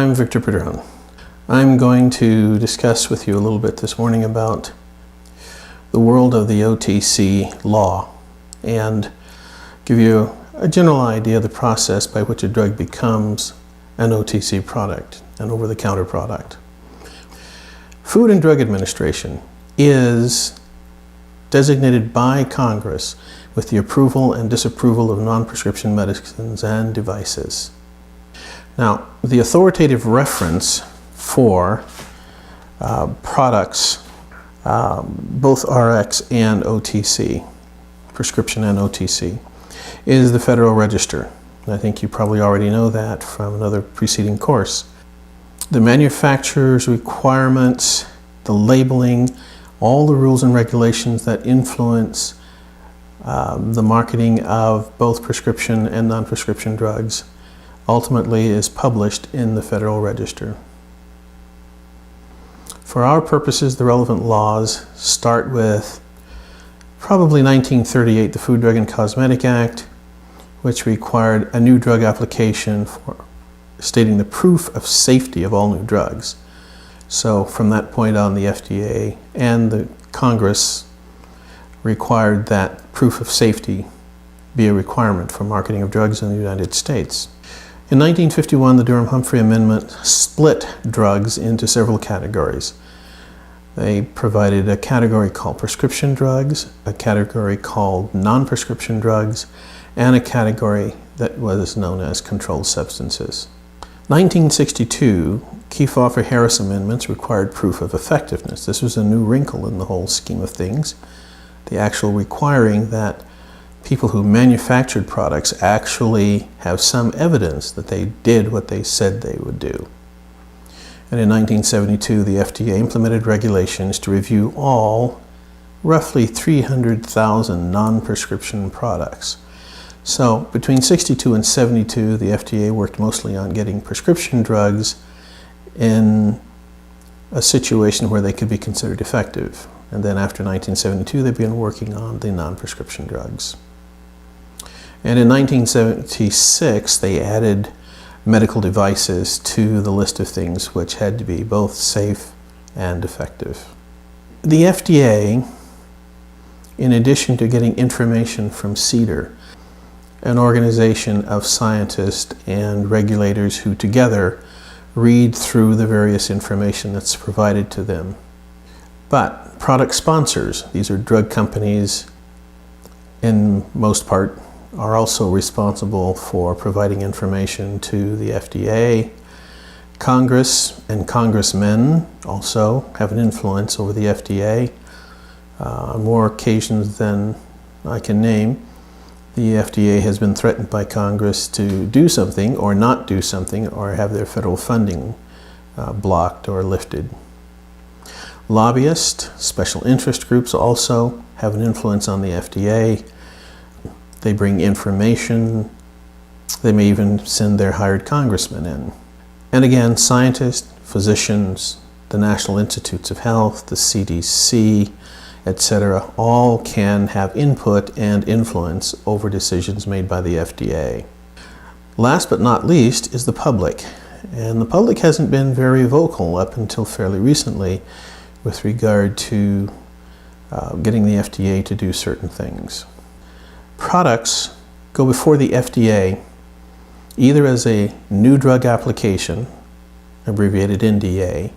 I'm Victor Padron. I'm going to discuss with you a little bit this morning about the world of the OTC law and give you a general idea of the process by which a drug becomes an OTC product, an over-the-counter product. Food and Drug Administration is designated by Congress with the approval and disapproval of non-prescription medicines and devices. Now, the authoritative reference for products, both RX and OTC, prescription and OTC, is the Federal Register. And I think you probably already know that from another preceding course. The manufacturer's requirements, the labeling, all the rules and regulations that influence the marketing of both prescription and non-prescription drugs ultimately is published in the Federal Register. For our purposes, the relevant laws start with probably 1938, the Food, Drug, and Cosmetic Act, which required a new drug application for stating the proof of safety of all new drugs. So from that point on, the FDA and the Congress required that proof of safety be a requirement for marketing of drugs in the United States. In 1951, the Durham-Humphrey Amendment split drugs into several categories. They provided a category called prescription drugs, a category called non-prescription drugs, and a category that was known as controlled substances. 1962, Kefauver-Harris amendments required proof of effectiveness. This was a new wrinkle in the whole scheme of things, the actual requiring that people who manufactured products actually have some evidence that they did what they said they would do. And in 1972, the FDA implemented regulations to review all roughly 300,000 non-prescription products. So between 62 and 72, the FDA worked mostly on getting prescription drugs in a situation where they could be considered effective. And then after 1972, they began working on the non-prescription drugs. And in 1976, they added medical devices to the list of things which had to be both safe and effective. The FDA, in addition to getting information from CDER, an organization of scientists and regulators who together read through the various information that's provided to them. But product sponsors, these are drug companies in most part, are also responsible for providing information to the FDA. Congress and congressmen also have an influence over the FDA. On more occasions than I can name, the FDA has been threatened by Congress to do something or not do something or have their federal funding blocked or lifted. Lobbyists, special interest groups also have an influence on the FDA. They bring information. They may even send their hired congressmen in. And again, scientists, physicians, the National Institutes of Health, the CDC, etc., all can have input and influence over decisions made by the FDA. Last but not least is the public. And the public hasn't been very vocal up until fairly recently with regard to getting the FDA to do certain things. Products go before the FDA either as a new drug application, abbreviated NDA,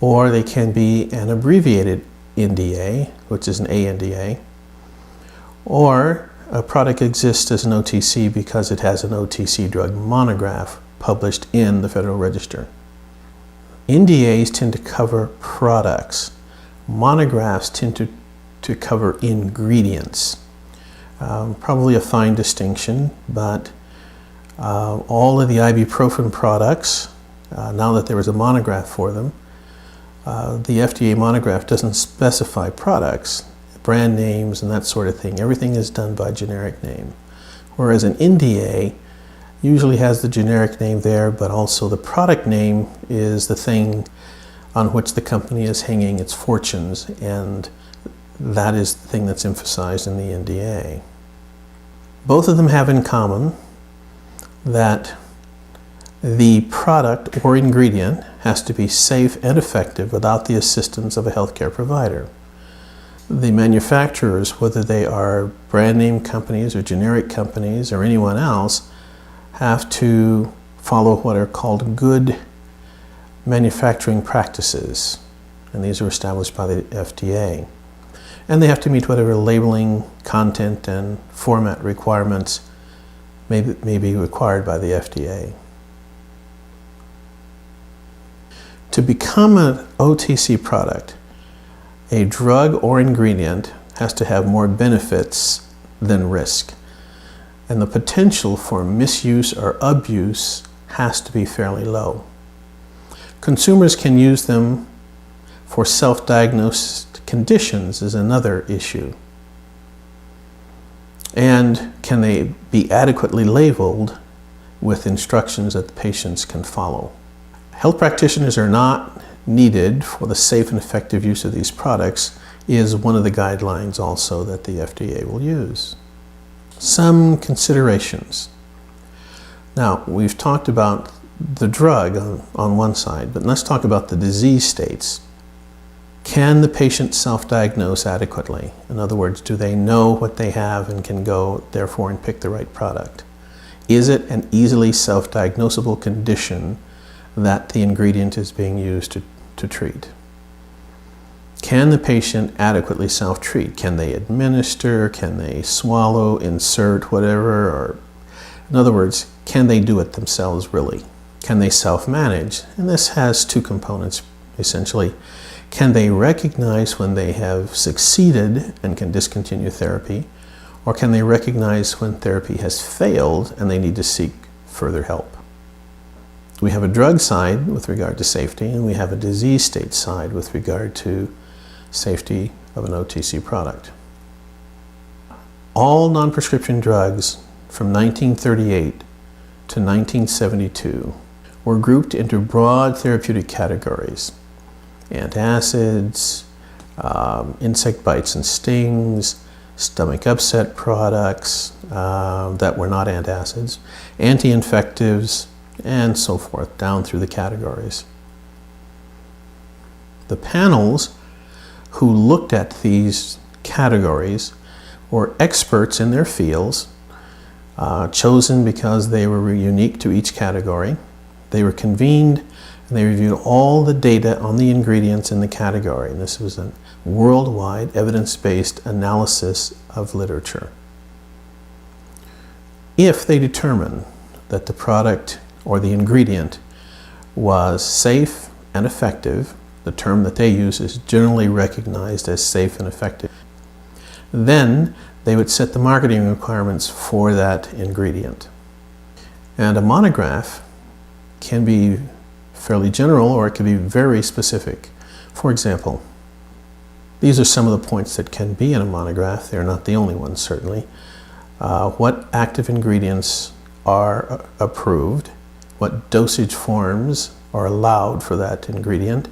or they can be an abbreviated NDA, which is an ANDA, or a product exists as an OTC because it has an OTC drug monograph published in the Federal Register. NDAs tend to cover products. Monographs tend to cover ingredients. Probably a fine distinction, but all of the ibuprofen products, now that there is a monograph for them, the FDA monograph doesn't specify products, brand names and that sort of thing. Everything is done by generic name. Whereas an NDA usually has the generic name there, but also the product name is the thing on which the company is hanging its fortunes, and that is the thing that's emphasized in the NDA. Both of them have in common that The product or ingredient has to be safe and effective without the assistance of a healthcare provider. The manufacturers, whether they are brand name companies or generic companies or anyone else, have to follow what are called good manufacturing practices, and these are established by the FDA. And they have to meet whatever labeling, content, and format requirements may be required by the FDA. To become an OTC product, a drug or ingredient has to have more benefits than risk, and the potential for misuse or abuse has to be fairly low. Consumers can use them for self-diagnosed conditions is another issue. And can they be adequately labeled with instructions that the patients can follow? Health practitioners are not needed for the safe and effective use of these products is one of the guidelines also that the FDA will use. Some considerations. Now, we've talked about the drug on one side, but let's talk about the disease states. Can the patient self-diagnose adequately? In other words, do they know what they have and can go, therefore, and pick the right product? Is it an easily self-diagnosable condition that the ingredient is being used to treat? Can the patient adequately self-treat? Can they administer? Can they swallow, insert, whatever? Or, in other words, can they do it themselves really? Can they self-manage? And this has two components, essentially. Can they recognize when they have succeeded and can discontinue therapy? Or can they recognize when therapy has failed and they need to seek further help? We have a drug side with regard to safety, and we have a disease state side with regard to safety of an OTC product. All non-prescription drugs from 1938 to 1972 were grouped into broad therapeutic categories. Antacids, insect bites and stings, stomach upset products that were not antacids, anti-infectives, and so forth, down through the categories. The panels who looked at these categories were experts in their fields, chosen because they were unique to each category. They were convened and they reviewed all the data on the ingredients in the category. And this was a worldwide evidence-based analysis of literature. If they determined that the product or the ingredient was safe and effective, the term that they use is generally recognized as safe and effective, then they would set the marketing requirements for that ingredient. And a monograph can be fairly general or it can be very specific. For example, these are some of the points that can be in a monograph. They're not the only ones, certainly. What active ingredients are approved? What dosage forms are allowed for that ingredient?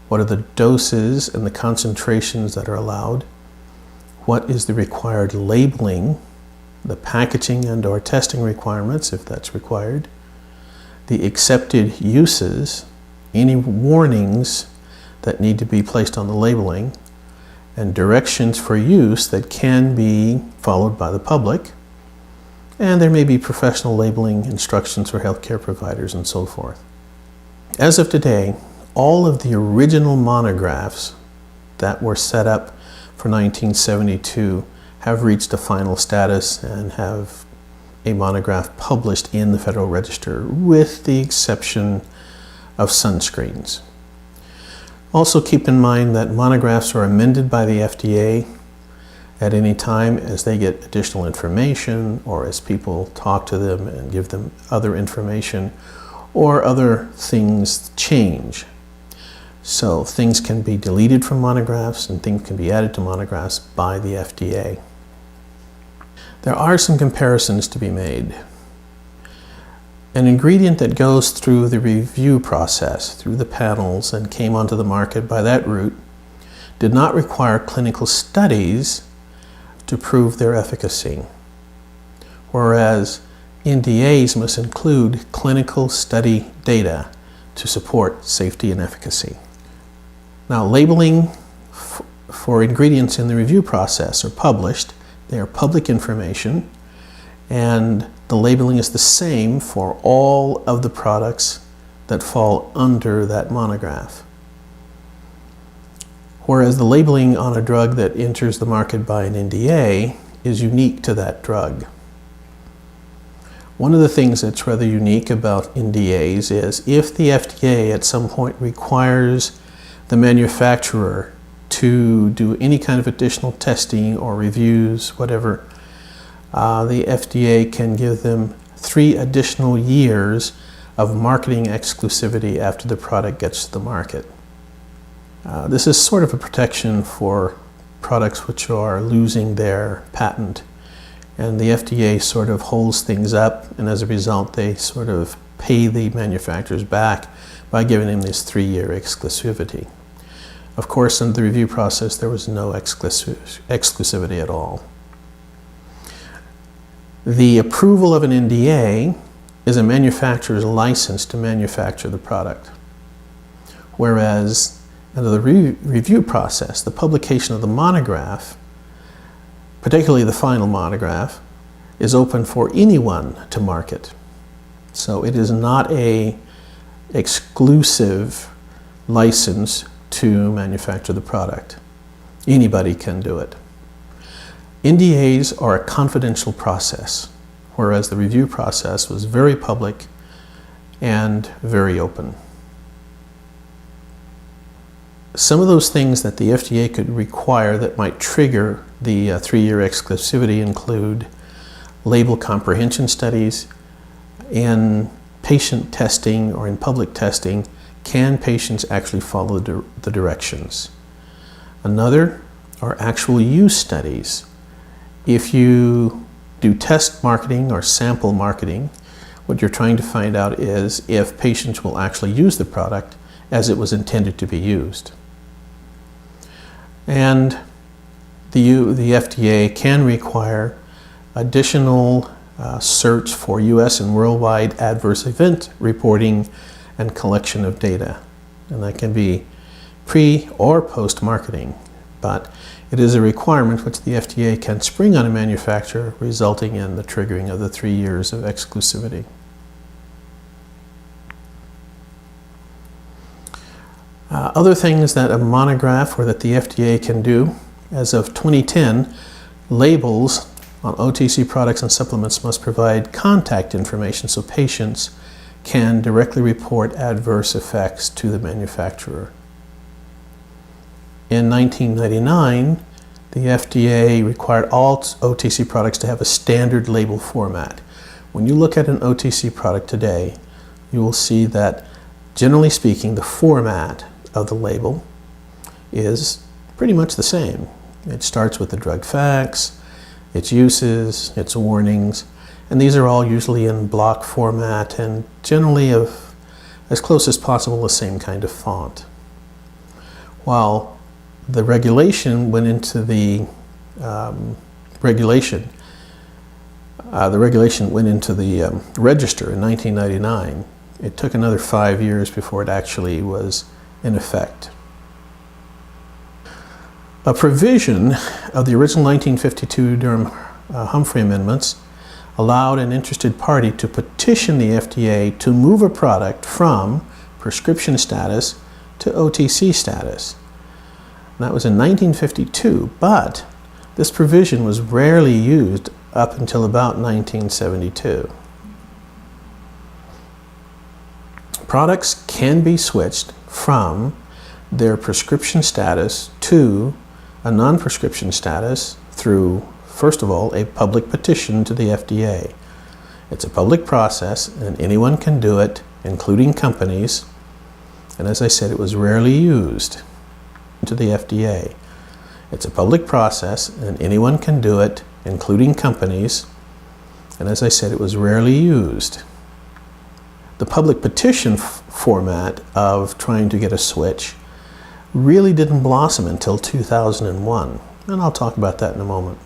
What are the doses and the concentrations that are allowed? What is the required labeling, the packaging and/or testing requirements, if that's required? The accepted uses, any warnings that need to be placed on the labeling, and directions for use that can be followed by the public. And there may be professional labeling instructions for healthcare providers and so forth. As of today, all of the original monographs that were set up for 1972 have reached a final status and have a monograph published in the Federal Register, with the exception of sunscreens. Also keep in mind that monographs are amended by the FDA at any time as they get additional information or as people talk to them and give them other information or other things change. So things can be deleted from monographs and things can be added to monographs by the FDA. There are some comparisons to be made. An ingredient that goes through the review process, through the panels, and came onto the market by that route did not require clinical studies to prove their efficacy. Whereas NDAs must include clinical study data to support safety and efficacy. Now, labeling for ingredients in the review process are published. They are public information, and the labeling is the same for all of the products that fall under that monograph. Whereas the labeling on a drug that enters the market by an NDA is unique to that drug. One of the things that's rather unique about NDAs is if the FDA at some point requires the manufacturer to do any kind of additional testing or reviews, whatever, the FDA can give them 3 additional years of marketing exclusivity after the product gets to the market. This is sort of a protection for products which are losing their patent, and the FDA sort of holds things up, and as a result they sort of pay the manufacturers back by giving them this 3-year exclusivity. Of course, in the review process there was no exclusivity at all. The approval of an NDA is a manufacturer's license to manufacture the product, whereas under the review process, the publication of the monograph, particularly the final monograph, is open for anyone to market. So it is not an exclusive license to manufacture the product. Anybody can do it. NDAs are a confidential process, whereas the review process was very public and very open. Some of those things that the FDA could require that might trigger the 3-year exclusivity include label comprehension studies. In patient testing or in public testing, can patients actually follow the directions? Another are actual use studies. If you do test marketing or sample marketing, what you're trying to find out is if patients will actually use the product as it was intended to be used. And the FDA can require additional search for U.S. and worldwide adverse event reporting and collection of data. And that can be pre or post-marketing, but it is a requirement which the FDA can spring on a manufacturer, resulting in the triggering of the 3 years of exclusivity. Other things that a monograph or that the FDA can do, as of 2010, labels on OTC products and supplements must provide contact information so patients can directly report adverse effects to the manufacturer. In 1999, the FDA required all OTC products to have a standard label format. When you look at an OTC product today, you will see that, generally speaking, the format of the label is pretty much the same. It starts with the drug facts, its uses, its warnings, and these are all usually in block format and generally of as close as possible the same kind of font. While the regulation went into the regulation went into the register in 1999. It took another 5 years before it actually was in effect. A provision of the original 1952 Durham-Humphrey amendments allowed an interested party to petition the FDA to move a product from prescription status to OTC status. And that was in 1952, but this provision was rarely used up until about 1972. Products can be switched from their prescription status to a non-prescription status through, first of all, a public petition to the FDA. It's a public process and anyone can do it, including companies. And as I said, it was rarely used to the FDA. It's a public process and anyone can do it, including companies. And as I said, it was rarely used. The public petition format of trying to get a switch really didn't blossom until 2001, and I'll talk about that in a moment.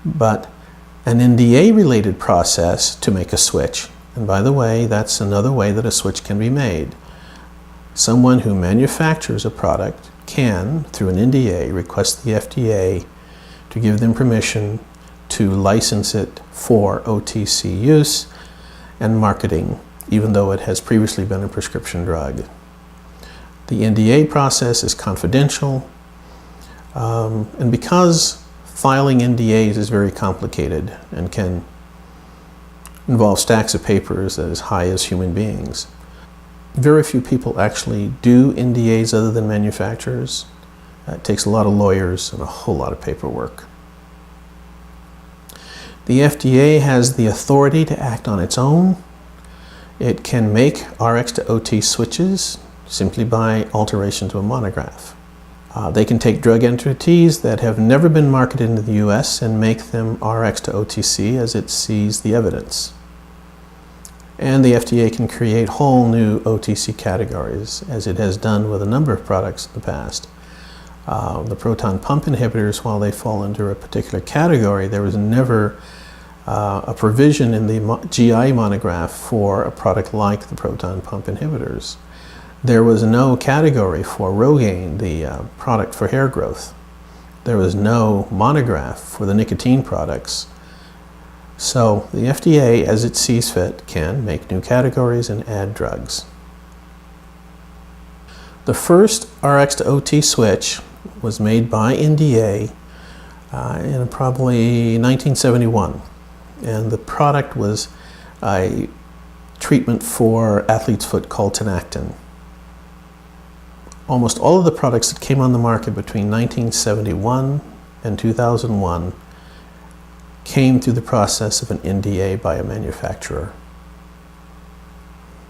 But an NDA-related process to make a switch. And by the way, that's another way that a switch can be made. Someone who manufactures a product can, through an NDA, request the FDA to give them permission to license it for OTC use and marketing, even though it has previously been a prescription drug. The NDA process is confidential, and because filing NDAs is very complicated and can involve stacks of papers as high as human beings, very few people actually do NDAs other than manufacturers. It takes a lot of lawyers and a whole lot of paperwork. The FDA has the authority to act on its own. It can make RX to OT switches simply by alteration to a monograph. They can take drug entities that have never been marketed in the US and make them RX to OTC as it sees the evidence. And the FDA can create whole new OTC categories, as it has done with a number of products in the past. The proton pump inhibitors, while they fall under a particular category, there was never a provision in the GI monograph for a product like the proton pump inhibitors. There was no category for Rogaine, the product for hair growth. There was no monograph for the nicotine products. So the FDA, as it sees fit, can make new categories and add drugs. The first RX to OT switch was made by NDA in probably 1971. And the product was a treatment for athlete's foot called Tinactin. Almost all of the products that came on the market between 1971 and 2001 came through the process of an NDA by a manufacturer.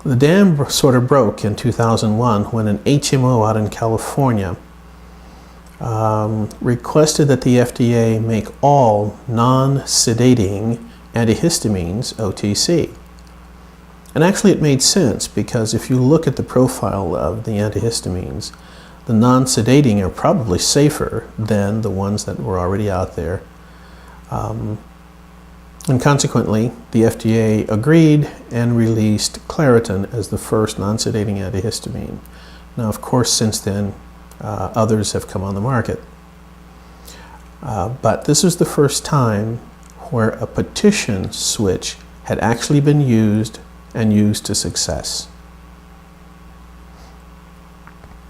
The dam sort of broke in 2001 when an HMO out in California requested that the FDA make all non-sedating antihistamines OTC. And actually it made sense, because if you look at the profile of the antihistamines, the non-sedating are probably safer than the ones that were already out there. And consequently, the FDA agreed and released Claritin as the first non-sedating antihistamine. Now, of course, since then, others have come on the market. But this is the first time where a petition switch had actually been used and used to success.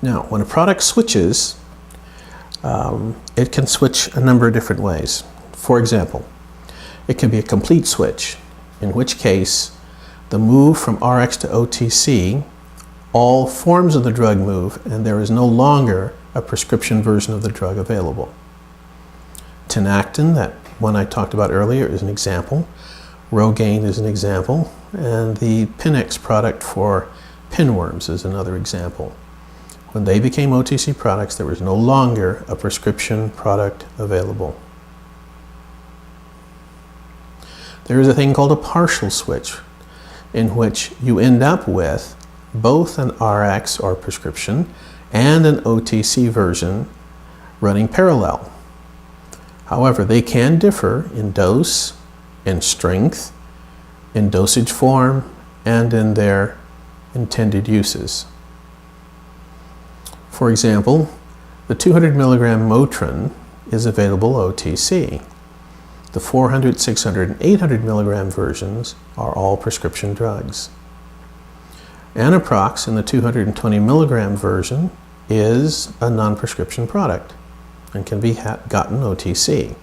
Now, when a product switches, it can switch a number of different ways. For example, it can be a complete switch, in which case the move from RX to OTC, all forms of the drug move, and there is no longer a prescription version of the drug available. Tinactin, that one I talked about earlier, is an example. Rogaine is an example. And the Pinex product for pinworms is another example. When they became OTC products, there was no longer a prescription product available. There is a thing called a partial switch, in which you end up with both an RX or prescription and an OTC version running parallel. However, they can differ in dose, in strength, in dosage form, and in their intended uses. For example, the 200 milligram Motrin is available OTC. The 400, 600, and 800 milligram versions are all prescription drugs. Anaprox in the 220 milligram version is a non-prescription product and can be gotten OTC.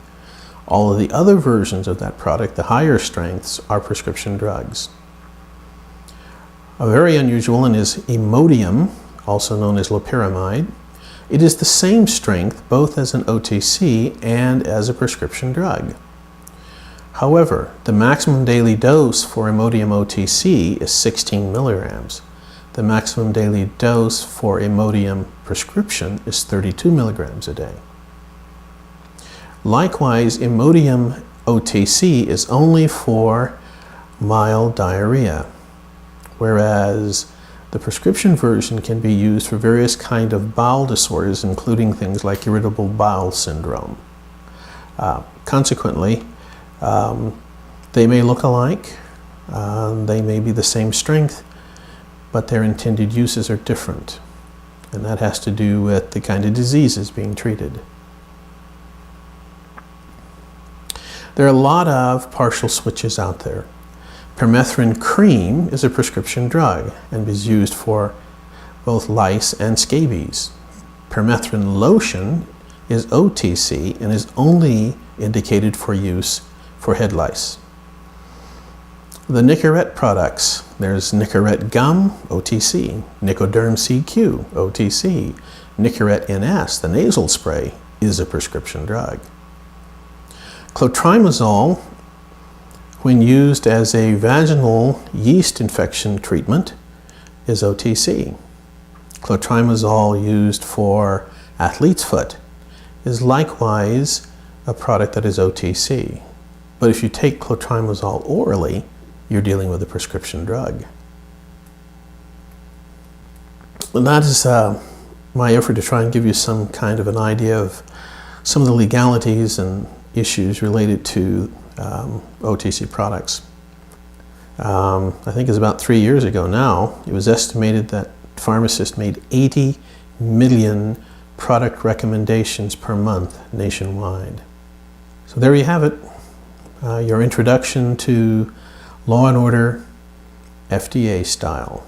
All of the other versions of that product, the higher strengths, are prescription drugs. A very unusual one is Imodium, also known as loperamide. It is the same strength both as an OTC and as a prescription drug. However, the maximum daily dose for Imodium OTC is 16 milligrams. The maximum daily dose for Imodium prescription is 32 milligrams a day. Likewise, Imodium OTC is only for mild diarrhea, whereas the prescription version can be used for various kinds of bowel disorders, including things like irritable bowel syndrome. Consequently, They may look alike, they may be the same strength, but their intended uses are different. And that has to do with the kind of diseases being treated. There are a lot of partial switches out there. Permethrin cream is a prescription drug and is used for both lice and scabies. Permethrin lotion is OTC and is only indicated for use for head lice. The Nicorette products, there's Nicorette gum, OTC, Nicoderm CQ, OTC, Nicorette NS, the nasal spray, is a prescription drug. Clotrimazole, when used as a vaginal yeast infection treatment, is OTC. Clotrimazole used for athlete's foot is likewise a product that is OTC. But if you take clotrimazole orally, you're dealing with a prescription drug. And that is my effort to try and give you some kind of an idea of some of the legalities and issues related to OTC products. I think it's about 3 years ago now, it was estimated that pharmacists made 80 million product recommendations per month nationwide. So there you have it, your introduction to Law and Order FDA style.